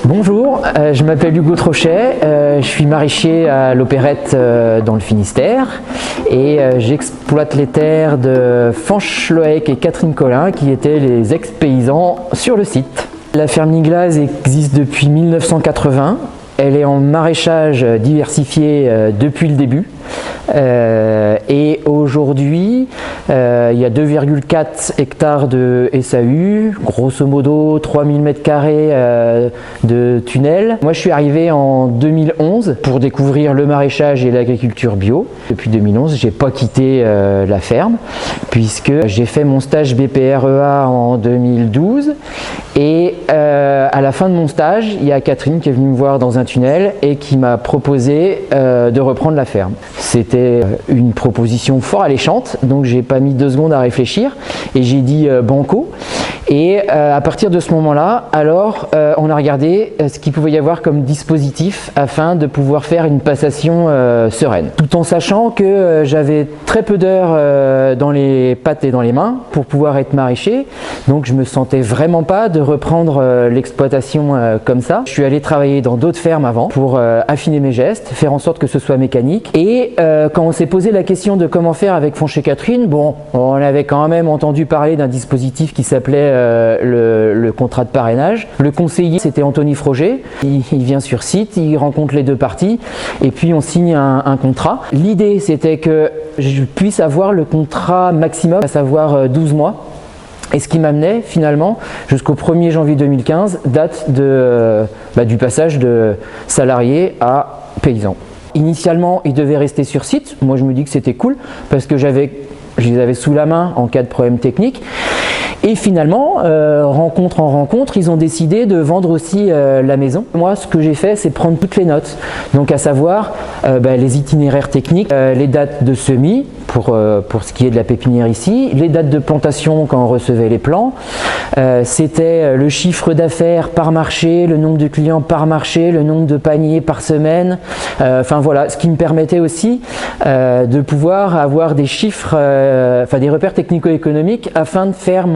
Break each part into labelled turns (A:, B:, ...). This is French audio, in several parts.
A: Bonjour, je m'appelle Hugo Trochet, je suis maraîcher à l'Opérette dans le Finistère et j'exploite les terres de Fanch Loec et Catherine Collin qui étaient les ex-paysans sur le site. La ferme Niglas existe depuis 1980, elle est en maraîchage diversifié depuis le début. Et aujourd'hui, il y a 2,4 hectares de SAU, grosso modo 3000 m² de tunnels. Moi, je suis arrivé en 2011 pour découvrir le maraîchage et l'agriculture bio. Depuis 2011, j'ai pas quitté la ferme puisque j'ai fait mon stage BPREA en 2012 et à la fin de mon stage, il y a Catherine qui est venue me voir dans un tunnel et qui m'a proposé de reprendre la ferme. C'était une proposition fort alléchante, donc j'ai pas mis 2 secondes à réfléchir et j'ai dit banco. Et à partir de ce moment-là, alors on a regardé ce qu'il pouvait y avoir comme dispositif afin de pouvoir faire une passation sereine. Tout en sachant que j'avais très peu d'heures dans les pattes et dans les mains pour pouvoir être maraîcher, donc je me sentais vraiment pas de reprendre l'exploitation comme ça. Je suis allé travailler dans d'autres fermes avant pour affiner mes gestes, faire en sorte que ce soit mécanique. Et quand on s'est posé la question de comment faire avec Fanch et Catherine, bon, on avait quand même entendu parler d'un dispositif qui s'appelait le contrat de parrainage. Le conseiller, c'était Anthony Froger. Il vient sur site, il rencontre les deux parties et puis on signe un contrat. L'idée, c'était que je puisse avoir le contrat maximum, à savoir 12 mois. Et ce qui m'amenait finalement jusqu'au 1er janvier 2015, date du passage de salarié à paysan. Initialement, ils devaient rester sur site. Moi, je me dis que c'était cool parce que je les avais sous la main en cas de problème technique. Et finalement, rencontre en rencontre, ils ont décidé de vendre aussi la maison. Moi, ce que j'ai fait, c'est prendre toutes les notes. Donc à savoir les itinéraires techniques, les dates de semis, pour ce qui est de la pépinière ici, les dates de plantation quand on recevait les plants, c'était le chiffre d'affaires par marché, le nombre de clients par marché, le nombre de paniers par semaine, enfin voilà, ce qui me permettait aussi de pouvoir avoir des chiffres, des repères technico-économiques afin de faire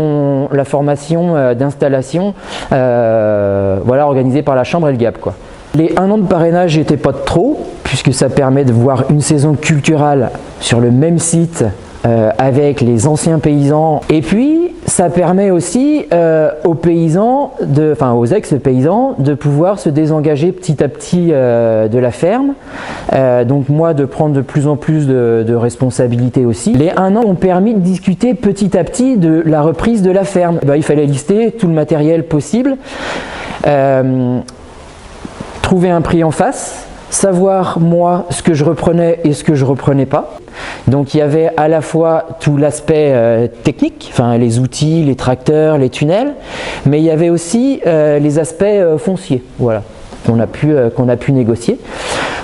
A: la formation d'installation organisée par la Chambre et le GAP, quoi. Les 1 an de parrainage n'étaient pas de trop, puisque ça permet de voir une saison culturelle sur le même site avec les anciens paysans. Et puis, ça permet aussi aux paysans, aux ex-paysans, de pouvoir se désengager petit à petit de la ferme. Donc moi, de prendre de plus en plus de responsabilités aussi. Les 1 an ont permis de discuter petit à petit de la reprise de la ferme. Il fallait lister tout le matériel possible. Trouver un prix en face, savoir moi ce que je reprenais et ce que je reprenais pas. Donc il y avait à la fois tout l'aspect technique, les outils, les tracteurs, les tunnels, mais il y avait aussi les aspects fonciers, voilà, qu'on a pu négocier.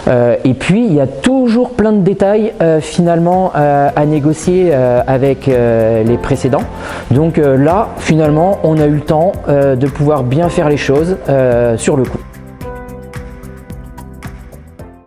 A: Et puis il y a toujours plein de détails finalement à négocier avec les précédents. Donc là finalement on a eu le temps de pouvoir bien faire les choses sur le coup.